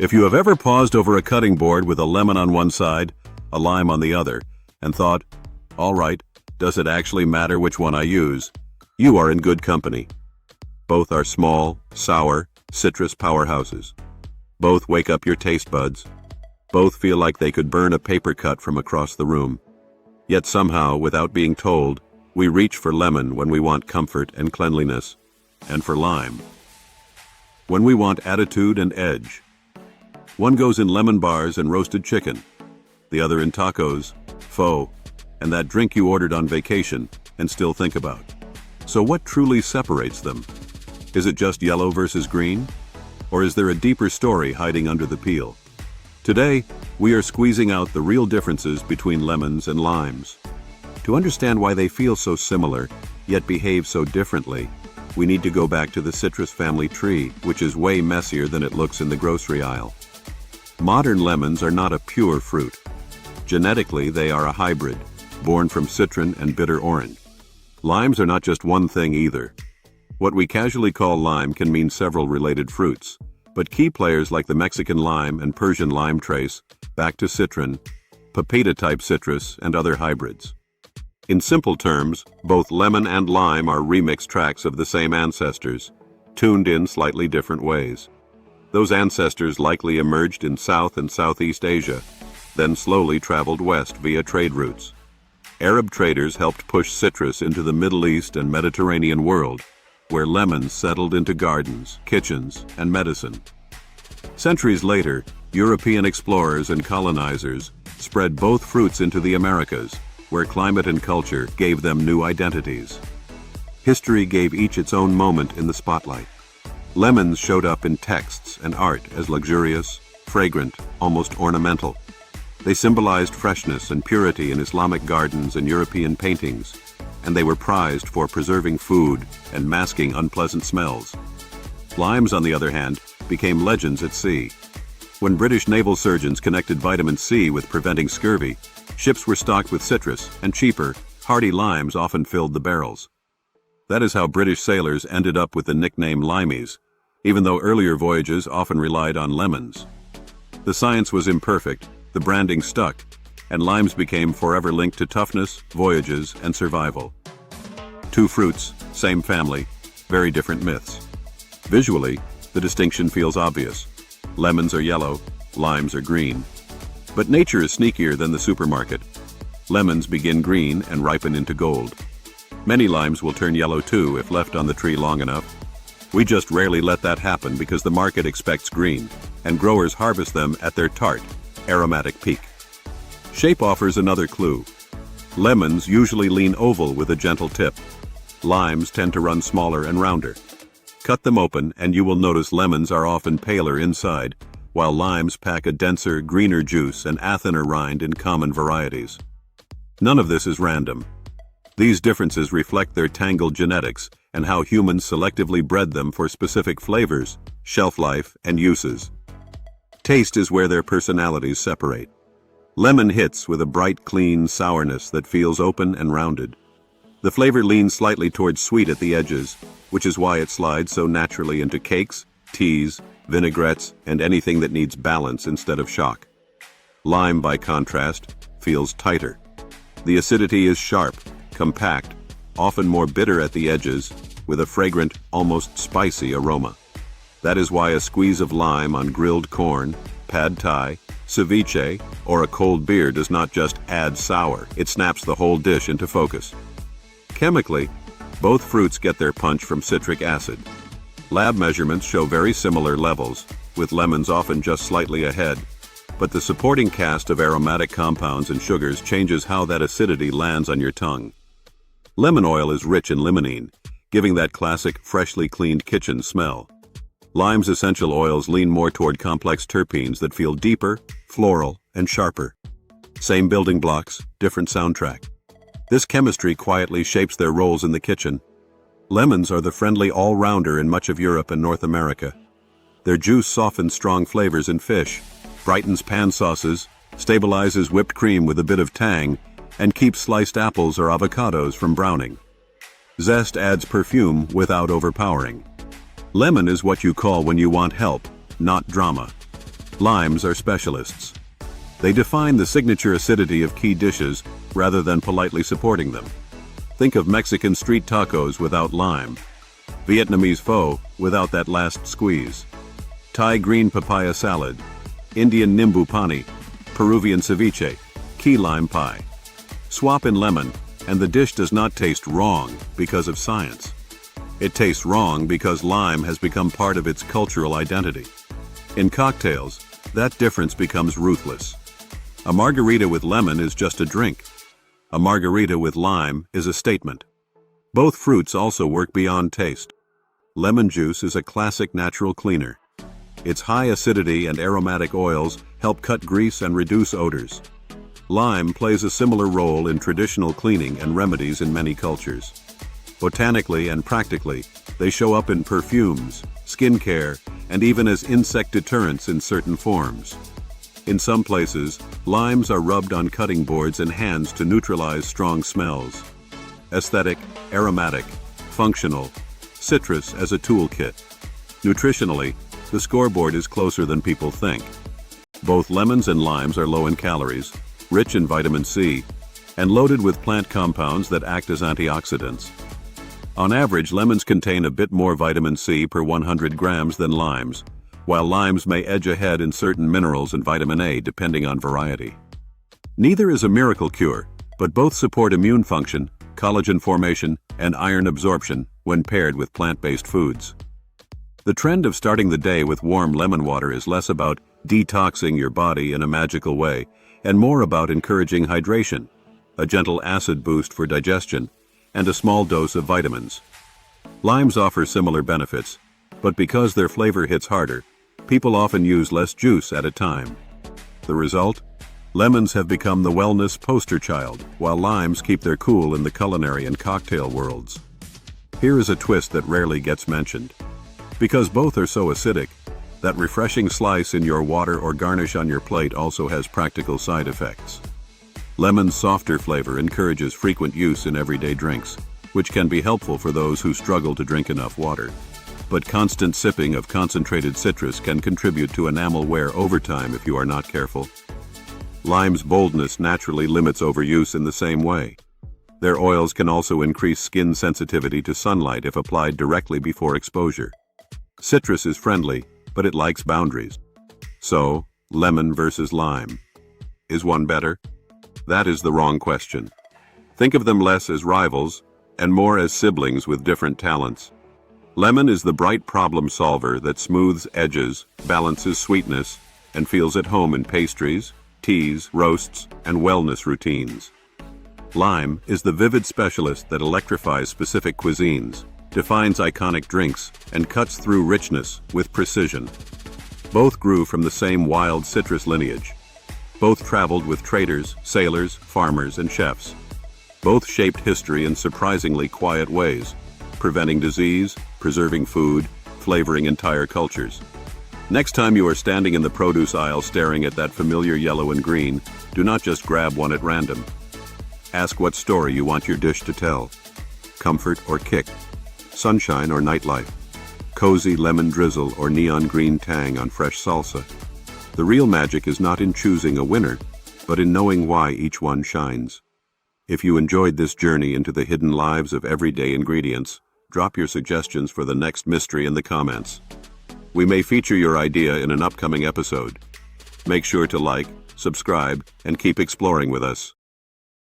If you have ever paused over a cutting board with a lemon on one side, a lime on the other, and thought, all right, does it actually matter which one I use? You are in good company. Both are small, sour, citrus powerhouses. Both wake up your taste buds. Both feel like they could burn a paper cut from across the room. Yet somehow, without being told, we reach for lemon when we want comfort and cleanliness, and for lime when we want attitude and edge. One goes in lemon bars and roasted chicken, the other in tacos, pho, and that drink you ordered on vacation and still think about. So what truly separates them? Is it just yellow versus green? Or is there a deeper story hiding under the peel? Today, we are squeezing out the real differences between lemons and limes. To understand why they feel so similar, yet behave so differently, we need to go back to the citrus family tree, which is way messier than it looks in the grocery aisle. Modern lemons are not a pure fruit. Genetically, they are a hybrid, born from citron and bitter orange. Limes are not just one thing either. What we casually call lime can mean several related fruits, but key players like the Mexican lime and Persian lime trace back to citron, pepita-type citrus, and other hybrids. In simple terms, both lemon and lime are remixed tracks of the same ancestors, tuned in slightly different ways. Those ancestors likely emerged in South and Southeast Asia, then slowly traveled west via trade routes. Arab traders helped push citrus into the Middle East and Mediterranean world, where lemons settled into gardens, kitchens, and medicine. Centuries later, European explorers and colonizers spread both fruits into the Americas, where climate and culture gave them new identities. History gave each its own moment in the spotlight. Lemons showed up in texts and art as luxurious, fragrant, almost ornamental. They symbolized freshness and purity in Islamic gardens and European paintings, and they were prized for preserving food and masking unpleasant smells. Limes, on the other hand, became legends at sea. When British naval surgeons connected vitamin C with preventing scurvy, ships were stocked with citrus, and cheaper, hardy limes often filled the barrels. That is how British sailors ended up with the nickname limeys, even though earlier voyages often relied on lemons. The science was imperfect, the branding stuck, and limes became forever linked to toughness, voyages, and survival. Two fruits, same family, very different myths. Visually, the distinction feels obvious. Lemons are yellow, limes are green. But nature is sneakier than the supermarket. Lemons begin green and ripen into gold. Many limes will turn yellow too if left on the tree long enough. We just rarely let that happen because the market expects green, and growers harvest them at their tart, aromatic peak. Shape offers another clue. Lemons usually lean oval with a gentle tip. Limes tend to run smaller and rounder. Cut them open and you will notice lemons are often paler inside, while limes pack a denser, greener juice and a thinner rind in common varieties. None of this is random. These differences reflect their tangled genetics and how humans selectively bred them for specific flavors, shelf life, and uses. Taste is where their personalities separate. Lemon hits with a bright, clean sourness that feels open and rounded. The flavor leans slightly towards sweet at the edges, which is why it slides so naturally into cakes, teas, vinaigrettes, and anything that needs balance instead of shock. Lime, by contrast, feels tighter. The acidity is sharp, compact, often more bitter at the edges, with a fragrant, almost spicy aroma. That is why a squeeze of lime on grilled corn, pad thai, ceviche, or a cold beer does not just add sour, it snaps the whole dish into focus. Chemically, both fruits get their punch from citric acid. Lab measurements show very similar levels, with lemons often just slightly ahead, but the supporting cast of aromatic compounds and sugars changes how that acidity lands on your tongue. Lemon oil is rich in limonene, giving that classic, freshly cleaned kitchen smell. Lime's essential oils lean more toward complex terpenes that feel deeper, floral, and sharper. Same building blocks, different soundtrack. This chemistry quietly shapes their roles in the kitchen. Lemons are the friendly all-rounder in much of Europe and North America. Their juice softens strong flavors in fish, brightens pan sauces, stabilizes whipped cream with a bit of tang, and keeps sliced apples or avocados from browning. Zest adds perfume without overpowering. Lemon is what you call when you want help, not drama. Limes are specialists. They define the signature acidity of key dishes rather than politely supporting them. Think of Mexican street tacos without lime, Vietnamese pho without that last squeeze, Thai green papaya salad, Indian nimbu pani, Peruvian ceviche, key lime pie. Swap in lemon, and the dish does not taste wrong because of science. It tastes wrong because lime has become part of its cultural identity. In cocktails, that difference becomes ruthless. A margarita with lemon is just a drink. A margarita with lime is a statement. Both fruits also work beyond taste. Lemon juice is a classic natural cleaner. Its high acidity and aromatic oils help cut grease and reduce odors. Lime plays a similar role in traditional cleaning and remedies in many cultures. Botanically and practically, they show up in perfumes, skincare, and even as insect deterrents in certain forms. In some places, limes are rubbed on cutting boards and hands to neutralize strong smells. Aesthetic, aromatic, functional, citrus as a toolkit. Nutritionally, the scoreboard is closer than people think. Both lemons and limes are low in calories, rich in vitamin C, and loaded with plant compounds that act as antioxidants. On average, lemons contain a bit more vitamin C per 100 grams than limes, while limes may edge ahead in certain minerals and vitamin A depending on variety. Neither is a miracle cure, but both support immune function, collagen formation, and iron absorption when paired with plant-based foods. The trend of starting the day with warm lemon water is less about detoxing your body in a magical way, and more about encouraging hydration, a gentle acid boost for digestion, and a small dose of vitamins. Limes offer similar benefits, but because their flavor hits harder, people often use less juice at a time. The result? Lemons have become the wellness poster child, while limes keep their cool in the culinary and cocktail worlds. Here is a twist that rarely gets mentioned. Because both are so acidic, that refreshing slice in your water or garnish on your plate also has practical side effects. Lemon's softer flavor encourages frequent use in everyday drinks, which can be helpful for those who struggle to drink enough water. But constant sipping of concentrated citrus can contribute to enamel wear over time if you are not careful. Lime's boldness naturally limits overuse in the same way. Their oils can also increase skin sensitivity to sunlight if applied directly before exposure. Citrus is friendly, but it likes boundaries. So, lemon versus lime. Is one better? That is the wrong question. Think of them less as rivals and more as siblings with different talents. Lemon is the bright problem solver that smooths edges, balances sweetness, and feels at home in pastries, teas, roasts, and wellness routines. Lime is the vivid specialist that electrifies specific cuisines, defines iconic drinks, and cuts through richness with precision. Both grew from the same wild citrus lineage. Both traveled with traders, sailors, farmers, and chefs. Both shaped history in surprisingly quiet ways, preventing disease, preserving food, flavoring entire cultures. Next time you are standing in the produce aisle staring at that familiar yellow and green, do not just grab one at random. Ask what story you want your dish to tell. Comfort or kick, sunshine or nightlife, cozy lemon drizzle or neon green tang on fresh salsa. The real magic is not in choosing a winner, but in knowing why each one shines. If you enjoyed this journey into the hidden lives of everyday ingredients, drop your suggestions for the next mystery in the comments. We may feature your idea in an upcoming episode. Make sure to like, subscribe, and keep exploring with us.